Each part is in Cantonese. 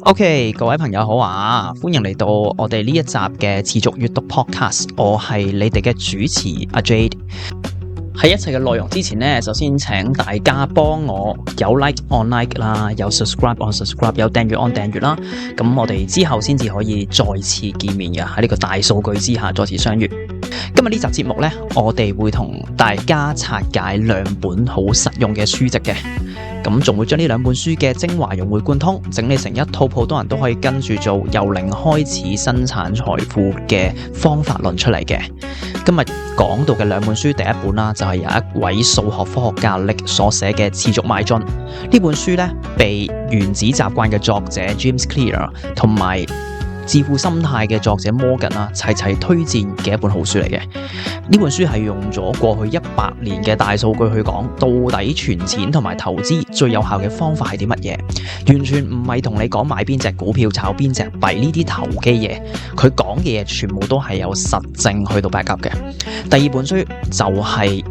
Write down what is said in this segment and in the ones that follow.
OK，各位朋友好啊，歡迎嚟到我哋呢一集嘅持續閱讀 Podcast， 我係你哋嘅主持阿 Jade。喺一切嘅內容之前呢，首先請大家幫我有 like on like 啦，有 subscribe on subscribe， 有訂閱 on 訂閱啦。咁我哋之後先至可以再次見面嘅，喺呢個大數據之下再次相遇。今日呢集節目呢，我哋會同大家拆解兩本好實用嘅書籍嘅，咁仲會將呢兩本書嘅精華融會貫通，整理成一套普通人都可以跟住做由零開始生產財富嘅方法論出嚟嘅。今日講到嘅兩本書，第一本啦就係由一位數學科學家力所寫嘅《持續邁進》。呢本書呢，被原子習慣嘅作者 James Clear 同埋致富心態嘅作者 Morgan 啊，齊齊推薦嘅一本好書嚟嘅。呢本書係用咗過去100年嘅大數據去講，到底存錢同埋投資最有效嘅方法係啲乜嘢？完全唔係同你講買邊隻股票、炒邊隻幣呢啲投機嘢。佢講嘅嘢全部都係有實證去到 back up 嘅。第二本書就係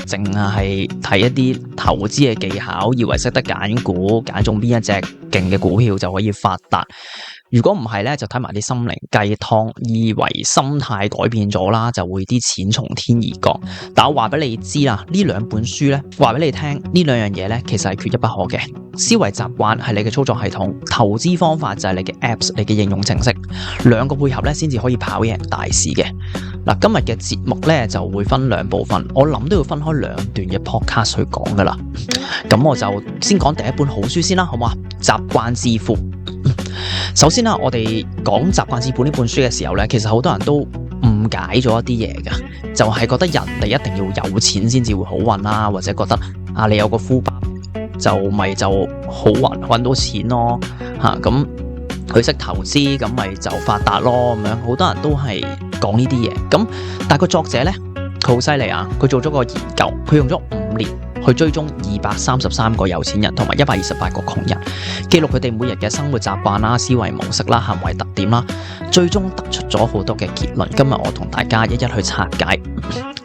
淨係睇一啲投資嘅技巧，以為識得揀股，揀中邊一隻勁嘅股票就可以發達。如果唔係咧，就睇埋啲心靈雞湯，以為心態改變咗啦，就會啲錢從天而降。但我話俾你知啦，呢兩本書咧，話俾你聽，呢兩樣嘢咧，其實係缺一不可嘅。思維習慣係你嘅操作系統，投資方法就係你嘅 Apps， 你嘅應用程式，兩個配合咧，先至可以跑贏大市嘅。嗱，今日嘅節目咧就會分兩部分，我諗都要分開兩段嘅 podcast 去講噶啦。咁我就先講第一本好書先啦，好唔好啊？習慣致富。首先啦，我哋講習慣致富呢本書嘅時候咧，其實好多人都誤解咗一啲嘢噶，就係覺得人哋一定要有錢先至會好運啦，或者覺得你有個富爸就好運搵到錢咯吓，咁佢識投資咁咪就發達咯咁樣，好多人都係講呢啲嘢。咁但係個作者咧，佢好犀利啊，佢做咗個研究，佢用咗5年去追蹤233個有錢人同埋128個窮人，記錄佢哋每日嘅生活習慣啦、思維模式啦、行為特點啦，最終得出咗好多嘅結論。今日我同大家一一去拆解。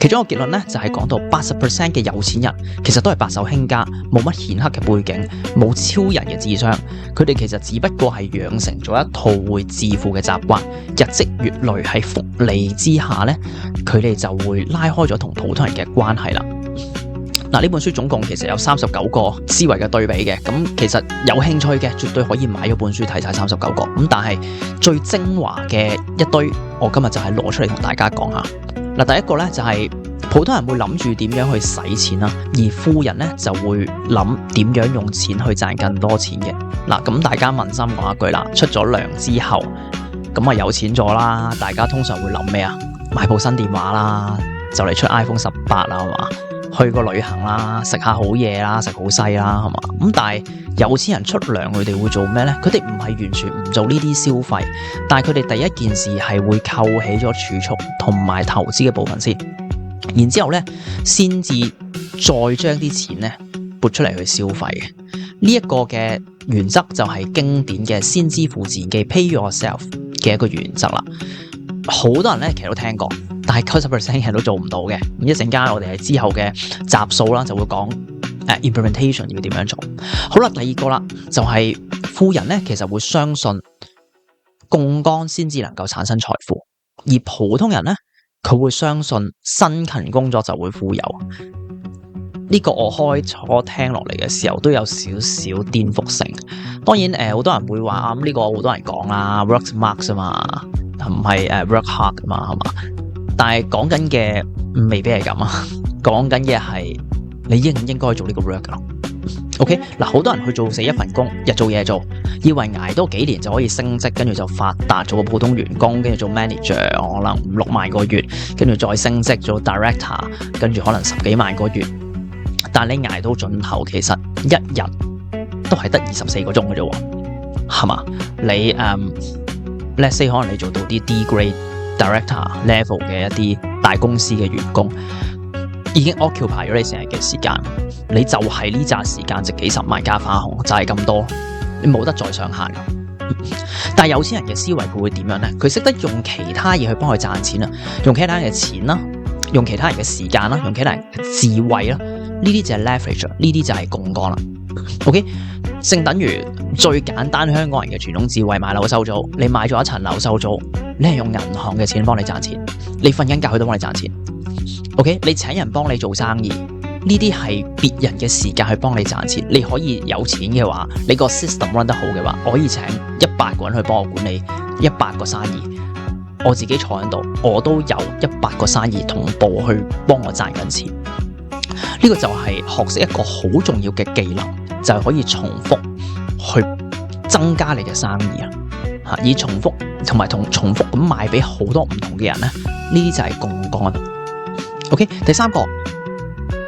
其中一個結論咧，就係講到80% 嘅有錢人其實都係白手興家，冇乜顯赫嘅背景，冇超人嘅智商，佢哋其實只不過係養成咗一套會致富嘅習慣，日積月累喺複利之下咧，佢哋就會拉開咗同普通人嘅關係啦。嗱，呢本書總共其實有39個思維嘅對比嘅，咁其實有興趣嘅絕對可以買咗本書睇晒39個，咁但係最精華嘅一堆，我今日就係攞出嚟同大家講下。嗱，第一個咧就係普通人會諗住點樣去使錢啦，而富人咧就會諗點樣用錢去賺更多錢嘅。嗱，咁大家問心講一句啦，出咗糧之後，咁啊有錢咗啦，大家通常會諗咩啊？買部新電話啦，就嚟出 iPhone 18啦，係嘛？去個旅行啦，食下好嘢啦，食好西啦，係嘛？咁但係有錢人出糧，佢哋會做咩咧？佢哋唔係完全唔做呢啲消費，但係佢哋第一件事係會扣起咗儲蓄同埋投資嘅部分先，然之後咧先至再將啲錢咧撥出嚟去消費嘅。呢一個嘅原則就係經典嘅先支付自己 pay yourself 嘅一個原則啦。好多人咧其實都聽過，但係 90% 人都做唔到嘅。咁一陣間我哋係之後嘅集數啦，就會講implementation 要點樣做。好啦，第二個啦，就係富人咧其實會相信槓桿先至能夠產生財富，而普通人咧佢會相信辛勤工作就會富有。呢個我開初聽落嚟嘅時候都有少少顛覆性。當然好多人會話呢個好多人講啦 ，work smart 啊嘛，唔係work hard 啊嘛，係嘛？但係講緊嘅未必係咁啊，講緊嘅係你應唔應該做呢個 work 咯？OK 嗱，好多人去做死一份工，日做夜做，以為捱多幾年就可以升職，跟住就發達，做個普通員工，跟住做 manager， 可能5、6萬個月，跟住再升職做 director， 跟住可能10幾萬個月。但你捱到盡頭，其實一日都係得24個鐘嘅啫喎，係嘛？你let's say 可能你做到啲 D grade director level 嘅一啲大公司嘅員工，已經 occupy 咗你成日嘅時間，你就係呢紮時間值幾十萬加花紅，就係咁多，你冇得再上限。但係有錢人嘅思維佢會點樣呢？佢識得用其他嘢去幫佢賺錢啊，用其他人嘅錢啦，用其他人嘅時間啦，用其他人嘅智慧啦，呢啲就係 leverage， 呢啲就係槓桿啦。OK， 正等於最簡單香港人嘅傳統智慧，買樓收租。你買咗一層樓收租，你係用銀行嘅錢幫你賺錢，你瞓緊覺佢都幫你賺錢。OK， 你請人幫你做生意，呢啲係別人嘅時間去幫你賺錢。你可以有錢嘅話，你個 system run 得好嘅話，我可以請100個人去幫我管理100個生意。我自己坐喺度，我都有100個生意同步去幫我賺緊錢。呢個就係學識一個好重要嘅技能，就係可以重複去增加你嘅生意啊！以重複同埋重複咁賣俾好多唔同嘅人咧，呢啲就係槓桿。OK， 第三個，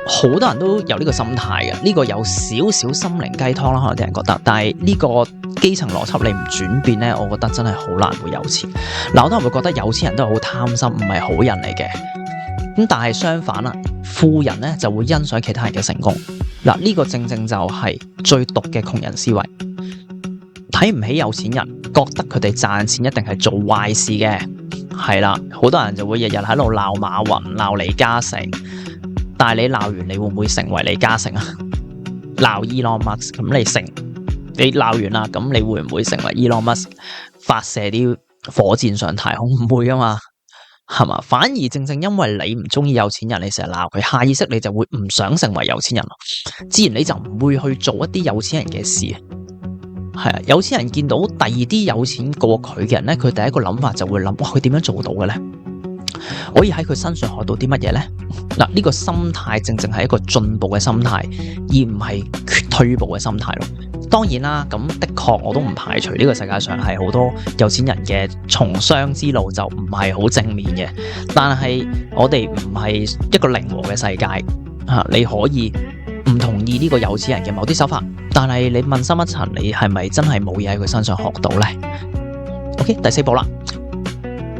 好多人都有呢個心態嘅，呢個有少少心靈雞湯啦，可能啲人覺得，但係呢個基層邏輯你唔轉變咧，我覺得真係好難會有錢。嗱，好多人會覺得有錢人都係好貪心，唔係好人嚟嘅。咁但係相反啦，富人咧就會欣賞其他人嘅成功。嗱，呢個正正就係最毒嘅窮人思維，睇唔起有錢人，覺得佢哋賺錢一定係做壞事嘅。係啦，好多人就會日日喺度鬧馬雲、鬧李嘉誠，但係你鬧完，你會唔會成為李嘉誠啊？鬧 Elon Musk， 咁你鬧完啦，咁你會唔會成為 Elon Musk 發射啲火箭上太空？唔會噶嘛。係嘛？反而正正因為你唔中意有錢人，你成日鬧佢，下意識你就會唔想成為有錢人，自然你就唔會去做一啲有錢人嘅事。係啊，有錢人見到第二啲有錢過佢嘅人咧，佢第一個諗法就會諗：哇，佢點樣做到嘅咧？可以喺佢身上學到啲乜嘢咧？嗱，呢個心態正正係一個進步嘅心態，而唔係退步嘅心態咯。當然啦，咁的確我都唔排除呢個世界上係好多有錢人嘅從商之路就唔係好正面嘅，但係我哋唔係一個零和嘅世界嚇，你可以唔同意呢個有錢人嘅某啲手法，但係你問深一層，你係咪真係冇嘢喺佢身上學到呢？ OK， 第四步啦，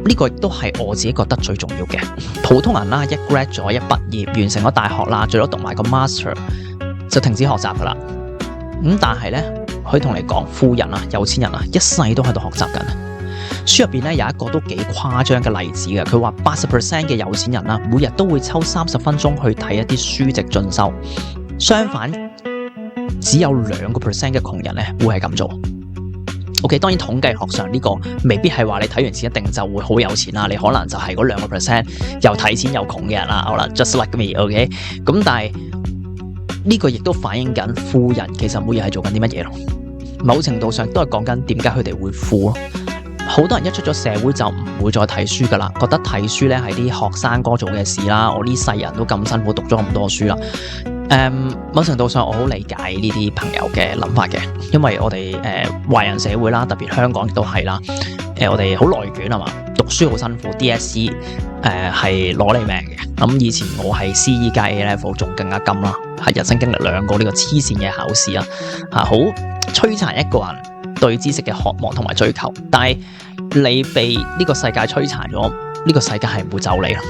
呢個亦都係我自己覺得最重要嘅。普通人啦，一 grad 咗，一畢業完成咗大學啦，最多讀埋個 master 就停止學習噶啦。但係咧，可以同你講，富人啊、有錢人啊，一世都喺度學習緊。書入邊咧有一個都幾誇張嘅例子嘅，佢話 80% 嘅有錢人啦，每日都會抽30分鐘去睇一啲書籍進修。相反，只有2% 嘅窮人咧會係咁做。OK， 當然統計學上呢個未必係話你睇完錢一定就會好有錢啦，你可能就係嗰2% 又睇錢又窮嘅人啦，可能 just like me。OK， 咁但係呢個亦都反映緊富人其實每日係做緊啲乜嘢咯。某程度上都係講緊點解佢哋會富咯。好多人一出咗社會就唔會再睇書噶啦，覺得睇書咧係啲學生哥做嘅事啦。我呢世人都咁辛苦讀咗咁多書啦。某程度上我好理解呢啲朋友嘅諗法嘅，因為我哋華人社會啦，特別香港亦都係啦。我哋好內卷係嘛，讀書好辛苦 DSE 係攞你命嘅。咁以前我係 CE 加 A level 仲更加金啦，係人生經歷2個呢個黐線嘅考試啊，好摧殘一個人對知識嘅渴望同埋追求。但係你被呢個世界摧殘咗，呢個世界係唔會走你咯。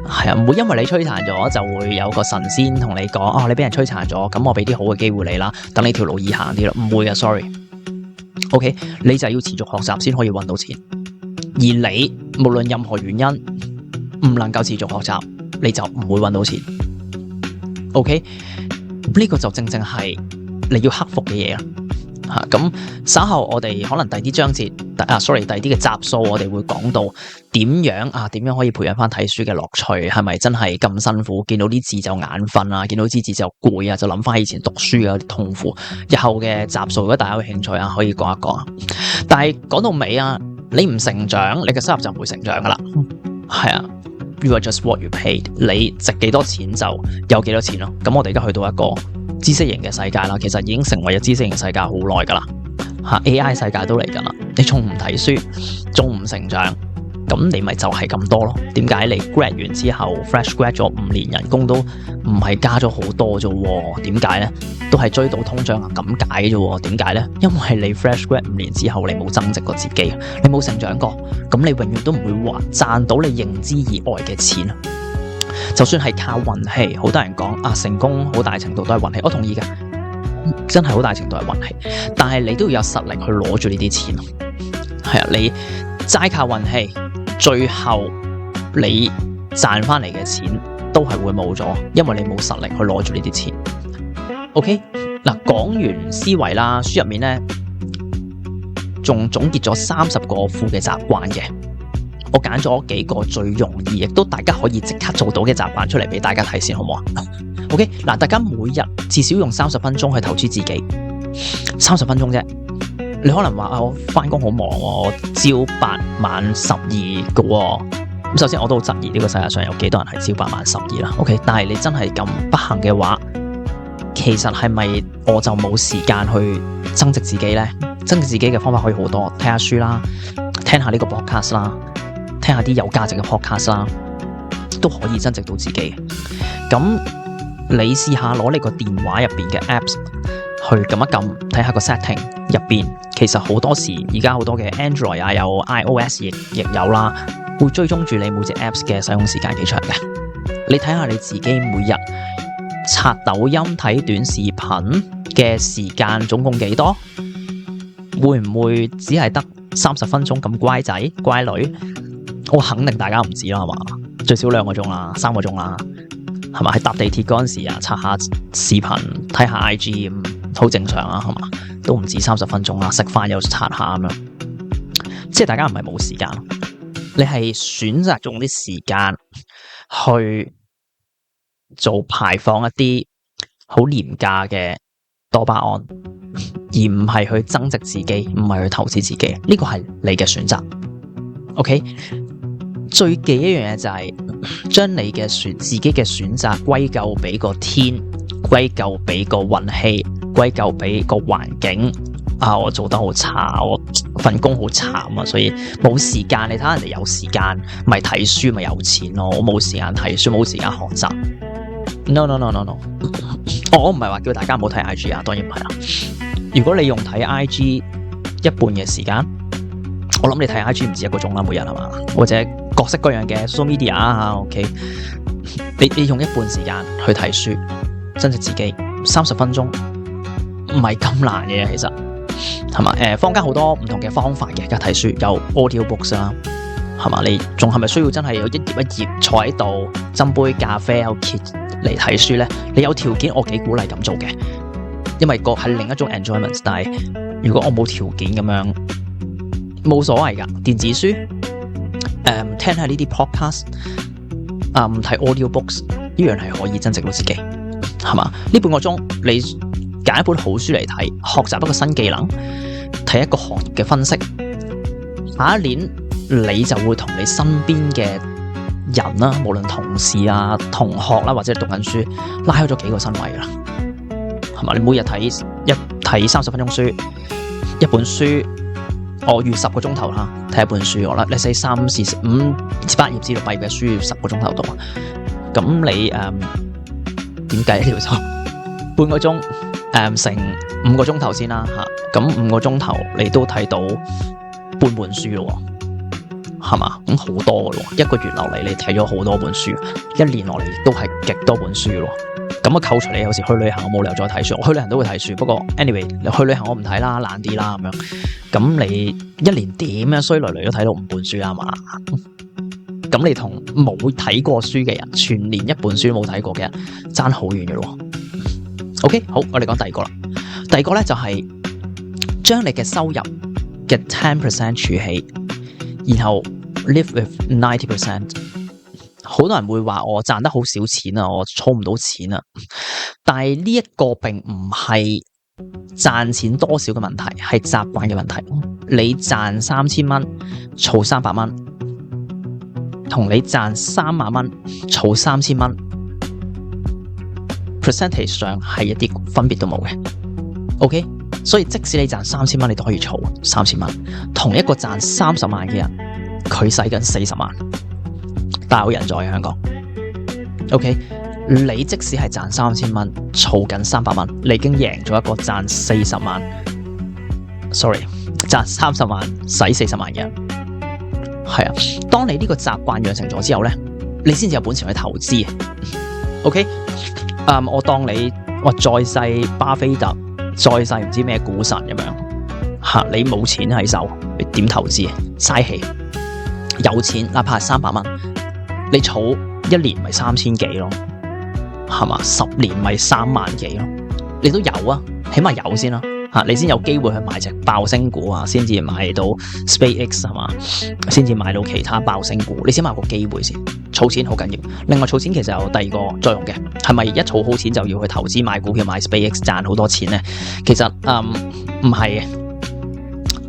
係啊，唔會因為你摧殘咗就會有個神仙同你講：哦，你俾人摧殘咗，咁我俾啲好嘅機會你啦，等你條路易行啲咯。唔會嘅 sorry。OK， 你就要持續學習先可以搵到錢。而你無論任何原因唔能夠持續學習，你就唔會搵到錢。OK， 呢個就正正係你要克服嘅嘢啦。咁稍後我哋可能第啲章節第啲嘅集數，我哋會講到點樣可以培養翻睇書嘅樂趣，係咪真係咁辛苦？見到啲字就眼瞓啊，見到啲字就攰啊，就諗翻以前讀書嘅痛苦。日後嘅集數，如果大家有興趣可以講一講。但係講到尾你唔成長，你嘅收入就唔會成長噶啦。係啊，you are just what you paid， 你值幾多錢就有幾多錢咯。咁我哋而家去到一個知識型嘅世界啦，其實已經成為咗知識型世界好耐噶啦。AI 世界都嚟緊啦，你仲唔睇書，仲唔成長，咁你咪就係咁多咯。點解你 grad 完之後 fresh grad 咗5年，人工都唔係加咗好多啫？點解咧？都係追到通脹咁解啫？點解咧？因為你 fresh grad 5年之後，你冇增值過自己，你冇成長過，咁你永遠都唔會話賺到你認知以外嘅錢。就算係靠運氣，好多人講成功好大程度都係運氣，我同意嘅，真係好大程度係運氣。但係你都要有實力去攞住呢啲錢。係啊，你齋靠運氣，最後你賺翻嚟嘅錢都係會冇咗，因為你冇實力去攞住呢啲錢。OK， 嗱，講完思維啦，書入面咧仲總結咗30個負嘅習慣嘅，我揀咗幾個最容易，亦都大家可以即刻做到嘅習慣出嚟俾大家睇先，好唔好啊？OK， 嗱，大家每日至少用30分鐘去投資自己，30分鐘啫。你可能話我翻工好忙喎，我朝8晚12嘅喎。咁首先我都好質疑呢個世界上有幾多人係朝8晚12啦。OK， 但係你真係咁不幸嘅話，其實係咪我就冇時間去增值自己呢？增值自己嘅方法可以好多，睇下書啦，聽下呢個 podcast 啦，聽下啲有價值嘅 podcast 啦，都可以增值到自己。咁你試下攞你個電話入邊嘅 apps 去撳一撳，睇下個 setting 入邊，其實好多時而家好多嘅 Android 啊，有 iOS 亦有啦，會追蹤住你每隻 apps 嘅使用時間幾長嘅。你睇下你自己每日刷抖音睇短視頻嘅時間總共幾多？會唔會只係得30分鐘咁乖仔乖女？我肯定大家唔止啦，係嘛？最少2個鐘啦，3個鐘啦，係嘛？喺搭地鐵嗰陣時啊，刷下視頻睇下 IG 咁，好正常啊，係嘛？都唔止30分鐘啦，食飯又刷下咁樣，即係大家唔係冇時間，你係選擇用啲時間去做排放一啲好廉價嘅多巴胺，而唔係去增值自己，唔係去投資自己，呢個係你嘅選擇。OK， 最忌一樣嘢就係將你嘅自己嘅選擇歸咎俾個天，歸咎俾個運氣，歸咎俾個環境。啊，我做得好差，我份工好慘啊，所以冇時間。你睇下人哋有時間，咪睇書咪有錢咯。我冇時間睇書，冇時間學習。No， 我唔係話叫大家唔好睇 IG 啊，當然唔係啦。如果你用睇 IG 一半嘅時間，我諗你睇 IG 唔止1個鐘啦，每日係嘛？或者各式各樣嘅 social media 啊 ，OK， 你用一半時間去睇書，增值自己30分鐘，唔係咁難嘅，其實係嘛？坊間好多唔同嘅方法嘅，而家睇書有 audio books 啦，係嘛？你仲係咪需要真係有一頁一頁坐喺度斟杯咖啡有揭嚟睇書咧？你有條件，我幾鼓勵咁做嘅，因為個係另一種 enjoyment。但係如果我冇條件咁樣，冇所謂噶。電子書，聽下呢啲 podcast，睇 audio books， 呢樣係可以增值到自己，係嘛？呢半個鐘你揀一本好書嚟睇，學習一個新技能，睇一個行業嘅分析，下一年你就會同你身邊嘅人啦，無論同事啊、同學啦，或者讀緊書，拉開咗幾個身位啦，係嘛？你每日睇30分鐘書，一本書，我預10個鐘頭啦，睇一本書我啦，你寫3、4、5、8頁至6頁嘅書要10個鐘頭到，咁你點計呢條數？半個鐘乘5個鐘頭先啦吓，咁5個鐘頭你都睇到半本書咯，係嘛？咁好多噶咯，一個月落嚟你睇咗好多本書，一年落嚟亦都係極多本書咯。咁啊扣除你有時去旅行，我冇理由再睇書，我去旅行都會睇書，不過 anyway 你去旅行我唔睇啦，懶啲啦咁樣。咁你一年點樣衰累累都睇到5本書啊嘛？咁你同冇睇過書嘅人，全年1本書都冇睇過嘅人，爭好遠嘅咯。OK， 好，我哋講第二個啦。第二個咧就係將你嘅收入嘅10% 儲起，然後 live with 90%。好多人會話我賺得好少錢啊，我儲唔到錢啊。但係呢一個並唔係賺錢多少嘅問題，係習慣嘅問題。你賺3000蚊，儲300蚊，同你賺3萬蚊，儲3000蚊。percentage 上係一啲分別都冇嘅 ，OK， 所以即使你賺3000蚊，你都可以儲3000蚊。同一個賺30萬嘅人，佢使緊40萬，大有人在嘅香港。OK， 你即使係賺3000蚊，儲緊300蚊，你已經贏咗一個賺40萬，sorry， 賺30萬使40萬嘅人。係啊，當你呢個習慣養成咗之後咧，你先至有本錢去投資。OK。我當你再世巴菲特，再世唔知咩股神咁樣吓，你冇錢喺手，你點投資？嘥氣。有錢哪怕係300蚊，你儲一年咪3000幾咯，係嘛？10年咪3萬幾咯，你都有啊，起碼有先啦。你先有機會去買隻爆升股啊，先至買到 SpaceX 係嘛，先至買到其他爆升股，你先買個機會先。儲錢好緊要，另外儲錢其實有第二個作用嘅，係咪一儲好錢就要去投資買股票買 SpaceX 賺好多錢呢？其實唔係嘅，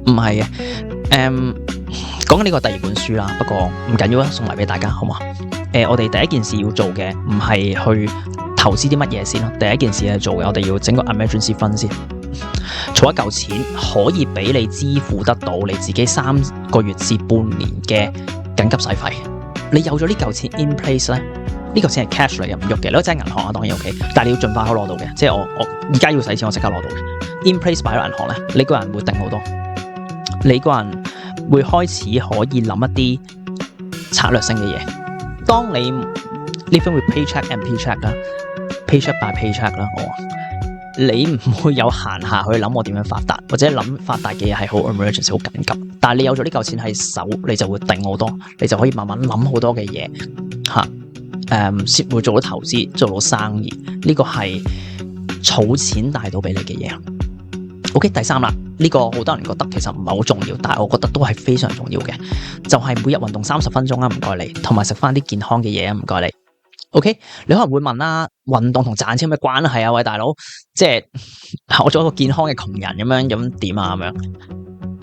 唔係嘅，講緊呢個第二本書啦，不過唔緊要啊，送埋俾大家好嘛？我哋第一件事要做嘅唔係去投資啲乜嘢先咯，第一件事係做嘅，我哋要整個 emergency fund 先。儲一嚿錢可以俾你支付得到你自己3個月至半年嘅緊急使費。你有咗呢嚿錢 in place 咧，呢嚿錢係 cash 嚟嘅，唔喐嘅。你可以擠銀行啊，當然 OK， 但係你要盡快可以攞到嘅。即係我而家要使錢，我即刻攞到嘅。in place 擺喺銀行咧，你個人會定好多，你個人會開始可以諗一啲策略性嘅嘢。當你 living with paycheck and paycheck 啦，paycheck by paycheck 啦，你唔會有閒下去諗我點樣發達，或者諗發達嘅嘢係好 emergency 好緊急。但係你有咗呢嚿錢喺手，你就會定好多，你就可以慢慢諗好多嘅嘢先會做到投資，做到生意。呢個係儲錢帶到俾你嘅嘢。OK， 第三啦，呢個好多人覺得其實唔係好重要，但係我覺得都係非常重要嘅，就係每日運動30分鐘啊，唔該你，同埋食翻啲健康嘅嘢啊，唔該你。OK， 你可能會問啦，運動同賺錢有咩關係啊？喂，大佬，即係我做一個健康嘅窮人咁點啊？咁樣，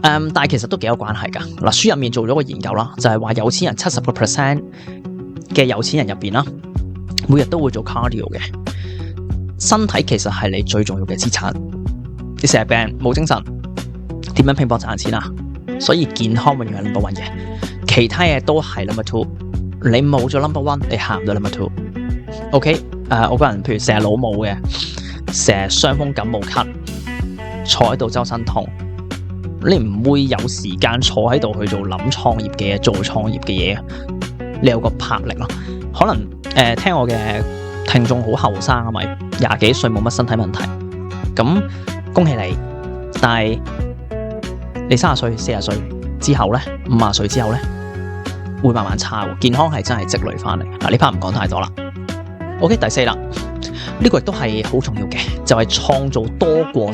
但係其實都幾有關係噶。嗱，書入面做咗個研究啦，就係話有錢人70% 嘅有錢人入邊啦，每日都會做 cardio 嘅。身體其實係你最重要嘅資產。你成日病冇精神，點樣拼搏賺錢啊？所以健康永遠係 number one 嘅，其他嘢都係 number two。你冇咗 number one， 你行唔到 number two。OK， 我個人譬如成日老母嘅，成日傷風感冒咳，坐喺度周身痛，你唔會有時間坐喺度去做諗創業嘅嘢，做創業嘅嘢。你有個魄力咯。可能聽我嘅聽眾好後生啊，咪20幾歲冇乜身體問題，咁恭喜你。但係你30歲、40歲之後咧，50歲之後咧，會慢慢差喎，健康係真係積累翻嚟。嗱，呢 part 唔講太多啦。OK， 第4啦，呢個亦都係好重要嘅，就係創造多個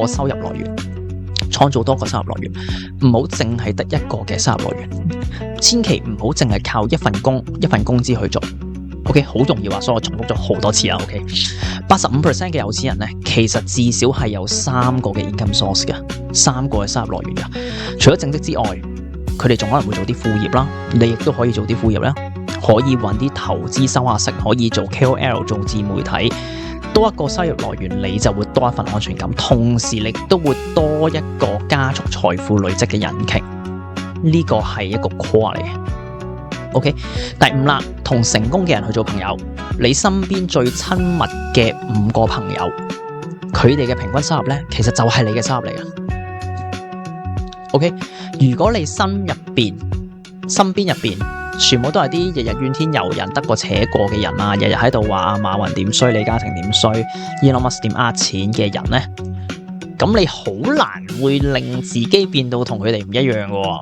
收入來源，創造多個收入來源，唔好淨係得一個嘅收入來源，千祈唔好淨係靠一份工資去做。OK， 好重要啊，所以我重複咗好多次啊。OK，85% 嘅有錢人咧，其實至少係有3個嘅 income source 嘅，3個嘅收入來源噶。除咗正職之外，佢哋仲可能會做啲副業啦，你亦都可以做啲副業啦，可以揾啲投資收下息，可以做 KOL 做自媒體，多一個收入來源，你就會多一份安全感，同時你都會多一個加速財富累積嘅引擎。呢個係一個 core 嚟嘅。OK， 第5啦，同成功嘅人去做朋友，你身邊最親密嘅5個朋友，佢哋嘅平均收入咧，其實就係你嘅收入嚟嘅。OK， 如果你身邊入邊全部都係啲日日怨天尤人、得過且過嘅人啊，日日喺度話阿馬雲點衰、李嘉誠點衰、Elon Musk 點呃錢嘅人咧，咁你好難會令自己變到同佢哋唔一樣嘅。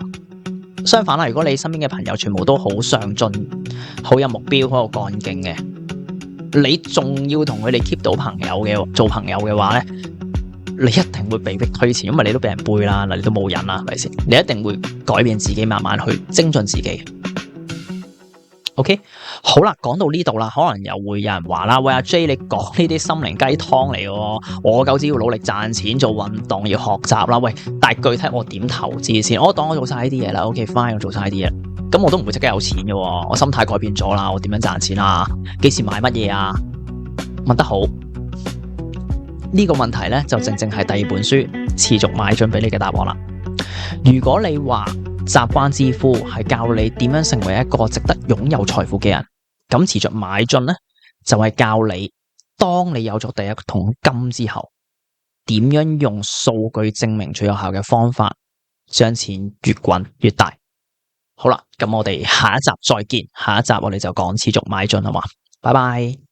相反啦，如果你身邊嘅朋友全部都好上進、好有目標、好有幹勁嘅，你仲要同佢哋 keep 到做朋友嘅話咧，你一定會被迫推前，因為你都俾人背啦，你都冇人啦，係咪先？你一定會改變自己，慢慢去精進自己。OK， 好啦，講到呢度啦，可能又會有人話啦，喂阿 J， 你講呢啲心靈雞湯嚟嘅，我狗只要努力賺錢、做運動、要學習啦。喂，但係具體我點投資先？我當我做晒呢啲嘢啦 ，OK fine， 我做晒呢啲嘢，咁我都唔會即刻有錢嘅。我心態改變咗啦，我點樣賺錢啊？幾時買乜嘢啊？問得好，呢個問題咧就正正係第2本書持續邁進俾你嘅答案啦。如果你話習慣致富係教你點樣成為一個值得擁有財富嘅人，咁持續邁進咧就係教你，當你有咗第1桶金之後，點樣用數據證明最有效嘅方法，將錢越滾越大。好啦，咁我哋下一集再見，下一集我哋就講持續邁進，好嘛？拜拜。